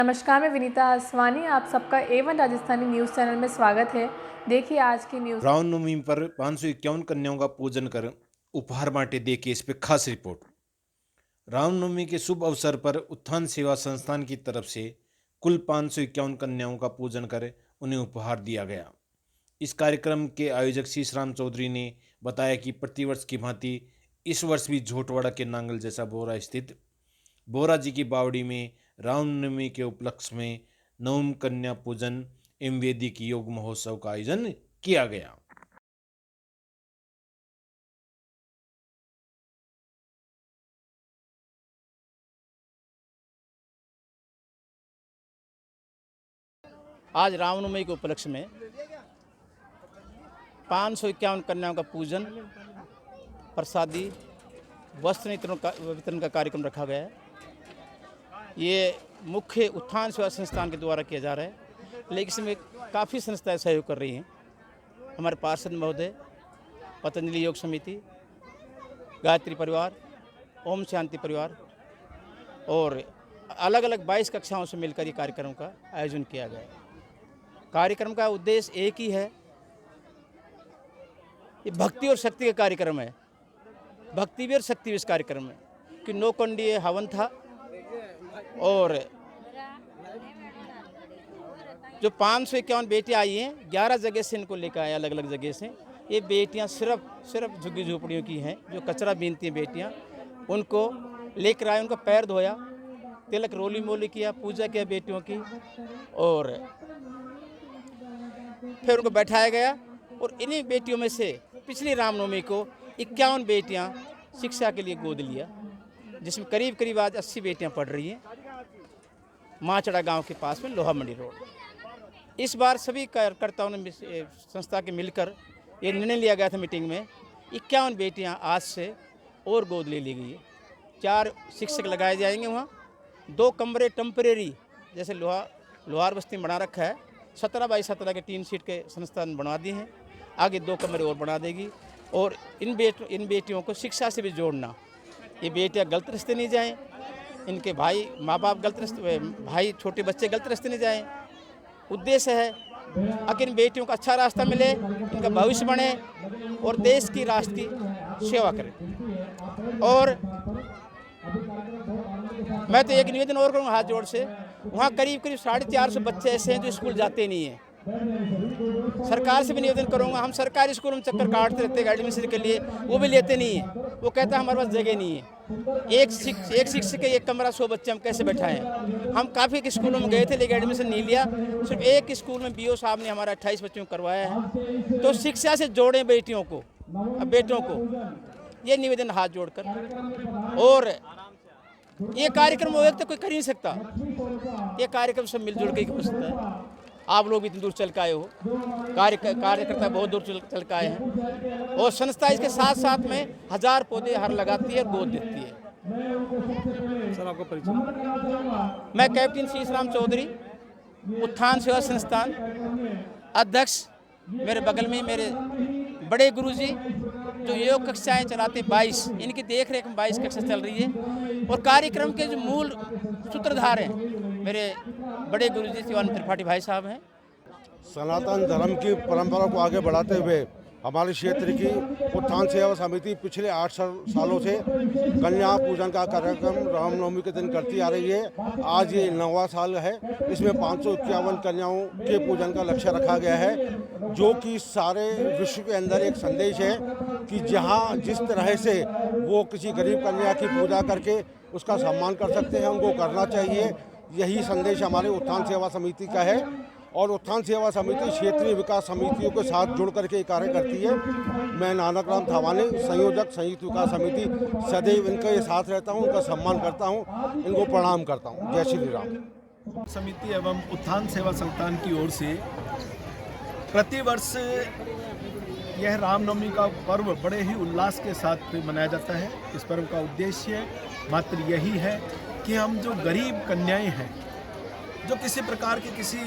नमस्कार, मैं विनीता आसवानी। आप सबका A1 राजस्थानी न्यूज़ चैनल में स्वागत है। देखिए आज की न्यूज़। रामनवमी पर 551 कन्याओं का पूजन कर उपहार बांटे, देखिए इस पे खास रिपोर्ट। रामनवमी के शुभ अवसर पर उत्थान सेवा संस्थान की तरफ से कुल 551 कन्याओं का पूजन कर उन्हें उपहार दिया गया। इस कार्यक्रम के आयोजक शीशराम चौधरी ने बताया कि प्रतिवर्ष की भांति इस वर्ष भी झोटवाड़ा के नांगल जैसा बोरा स्थित बोरा जी की बावड़ी में रामनवमी के उपलक्ष्य में नवम कन्या पूजन एवं वैदिक योग महोत्सव का आयोजन किया गया। आज रामनवमी के उपलक्ष्य में 551 कन्याओं का पूजन, प्रसादी, वस्त्र वितरण का कार्यक्रम रखा गया है। ये मुख्य उत्थान सेवा संस्थान के द्वारा किया जा रहा है, लेकिन इसमें काफ़ी संस्थाएं सहयोग कर रही हैं। हमारे पार्षद महोदय, पतंजलि योग समिति, गायत्री परिवार, ओम शांति परिवार और अलग अलग 22 कक्षाओं से मिलकर ये कार्यक्रम का आयोजन किया गया है। कार्यक्रम का उद्देश्य एक ही है, ये भक्ति और शक्ति का कार्यक्रम है। भक्ति भी और शक्ति भी इस कार्यक्रम में कि नौकंडीय हवन था और जो 551 बेटियां आई हैं, 11 जगह से इनको लेकर आए, अलग अलग जगह से। ये बेटियां सिर्फ झुग्गी झोपड़ियों की हैं, जो कचरा बीनती हैं बेटियां, उनको लेकर आए, उनका पैर धोया, तिलक रोली मोली किया, पूजा किया बेटियों की, और फिर उनको बैठाया गया। और इन्हीं बेटियों में से पिछली रामनवमी को 51 बेटियां शिक्षा के लिए गोद लिया, जिसमें करीब करीब आज 80 बेटियां पढ़ रही हैं माचड़ा गांव के पास में लोहा मंडी रोड। इस बार सभी कार्यकर्ताओं ने संस्था के मिलकर ये निर्णय लिया गया था मीटिंग में, 51 बेटियां आज से और गोद ले ली गई है। 4 शिक्षक लगाए जाएंगे वहाँ, 2 कमरे टेम्परेरी जैसे लोहार बस्ती बना रखा है, 17 बाई 17 के 3 सीट के संस्थान बनवा दिए हैं। आगे 2 कमरे और बना देगी। और इन बेटियों को शिक्षा से भी जोड़ना, ये बेटियां गलत रास्ते नहीं जाएं, इनके भाई माँ बाप गलत रास्ते, भाई छोटे बच्चे गलत रास्ते नहीं जाएं। उद्देश्य है अगर इन बेटियों का अच्छा रास्ता मिले, इनका भविष्य बने और देश की राष्ट्र की सेवा करें। और मैं तो एक निवेदन और करूँगा हाथ जोड़ से, वहाँ करीब 450 बच्चे ऐसे हैं जो स्कूल जाते नहीं हैं। सरकार से भी निवेदन करूँगा, हम सरकारी स्कूल में चक्कर काटते रहते हैं एडमिशन के लिए, वो भी लेते नहीं हैं। वो कहता है हमारे पास जगह नहीं है। एक शिक्षक के एक कमरा 100 बच्चे हम कैसे बैठाएं। हम काफ़ी स्कूलों में गए थे लेकिन एडमिशन नहीं लिया। सिर्फ एक स्कूल में BO साहब ने हमारा 28 बच्चों को करवाया है। तो शिक्षा से जोड़ें बेटियों को, बेटों को, ये निवेदन हाथ जोड़कर। और ये कार्यक्रम वो एक तो कोई कर ही नहीं सकता, ये कार्यक्रम सब मिलजुल के हो सकता है। आप लोग भी इतनी दूर चल के आए हो, कार्यकर्ता बहुत दूर चल के आए हैं, और संस्था इसके साथ साथ में 1000 पौधे हर लगाती है और गोद देती है। सर आपका परिचय? मैं कैप्टन शीशराम चौधरी, उत्थान सेवा संस्थान अध्यक्ष। मेरे बगल में मेरे बड़े गुरुजी जो योग कक्षाएं चलाते 22, इनकी देखरेख में 22 कक्षा चल रही है। और कार्यक्रम के जो मूल सूत्रधार हैं मेरे बड़े गुरुजी शिवानंद त्रिपाठी भाई साहब हैं। सनातन धर्म की परंपरा को आगे बढ़ाते हुए हमारे क्षेत्र की उत्थान सेवा समिति पिछले 8 सालों से कन्या पूजन का कार्यक्रम रामनवमी के दिन करती आ रही है। आज ये 9वां साल है। इसमें 551 कन्याओं के पूजन का लक्ष्य रखा गया है, जो कि सारे विश्व के अंदर एक संदेश है कि जहाँ जिस तरह से वो किसी गरीब कन्या की पूजा करके उसका सम्मान कर सकते हैं, उनको करना चाहिए। यही संदेश हमारे उत्थान सेवा समिति का है। और उत्थान सेवा समिति क्षेत्रीय विकास समितियों के साथ जुड़ करके कार्य करती है। मैं नानक राम थावानी, संयोजक संयुक्त विकास समिति, सदैव इनके साथ रहता हूं, उनका सम्मान करता हूं, इनको प्रणाम करता हूं। जय श्री राम। समिति एवं उत्थान सेवा संस्थान की ओर से प्रतिवर्ष यह रामनवमी का पर्व बड़े ही उल्लास के साथ मनाया जाता है। इस पर्व का उद्देश्य मात्र यही है कि हम जो गरीब कन्याएं हैं, जो किसी प्रकार के किसी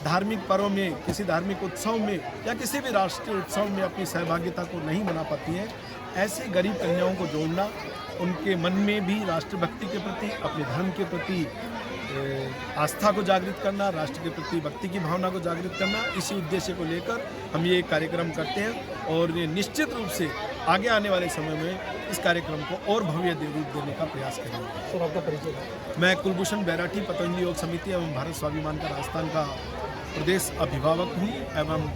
धार्मिक पर्व में, किसी धार्मिक उत्सव में या किसी भी राष्ट्रीय उत्सव में अपनी सहभागिता को नहीं मना पाती हैं, ऐसे गरीब कन्याओं को जोड़ना, उनके मन में भी राष्ट्रभक्ति के प्रति, अपने धर्म के प्रति आस्था को जागृत करना, राष्ट्र के प्रति भक्ति की भावना को जागृत करना, इसी उद्देश्य को लेकर हम ये कार्यक्रम करते हैं और ये निश्चित रूप से आगे आने वाले समय में इस कार्यक्रम को और भव्य रूप देने का प्रयास करेंगे। सर आपका परिचय? मैं कुलभूषण बैराठी, पतंजलि योग समिति एवं भारत स्वाभिमान का राजस्थान का प्रदेश अभिभावक हूँ एवं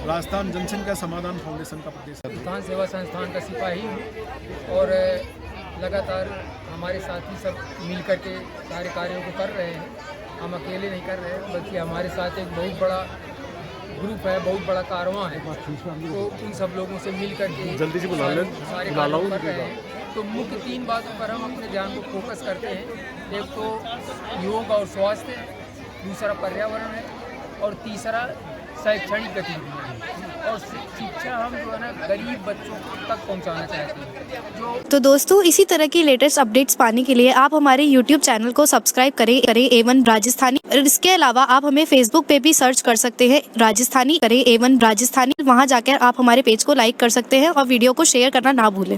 राजस्थान जनसंघ का समाधान फाउंडेशन का प्रदेश उत्थान सेवा संस्थान का सिपाही हूँ और लगातार हमारे साथी सब मिल कर के सारे कार्यों को कर रहे हैं। हम अकेले नहीं कर रहे हैं, बल्कि हमारे साथ एक बहुत बड़ा ग्रुप है, बहुत बड़ा कारवां है। तो उन सब लोगों से मिल कर के सारे कार्यों को कर रहे हैं। तो मुख्य 3 बातों पर हम अपने ध्यान को फोकस करते हैं। एक तो योग और स्वास्थ्य, दूसरा पर्यावरण है और तीसरा शैक्षणिक गतिविधियाँ और शिक्षा हम जो है ना गरीब बच्चों तक पहुँचाना चाहते हैं। तो दोस्तों, इसी तरह की लेटेस्ट अपडेट्स पाने के लिए आप हमारे YouTube चैनल को सब्सक्राइब करें A1 राजस्थानी। और इसके अलावा आप हमें Facebook पे भी सर्च कर सकते हैं राजस्थानी, करें A1 राजस्थानी। वहां जाकर आप हमारे पेज को लाइक कर सकते हैं और वीडियो को शेयर करना ना भूलें।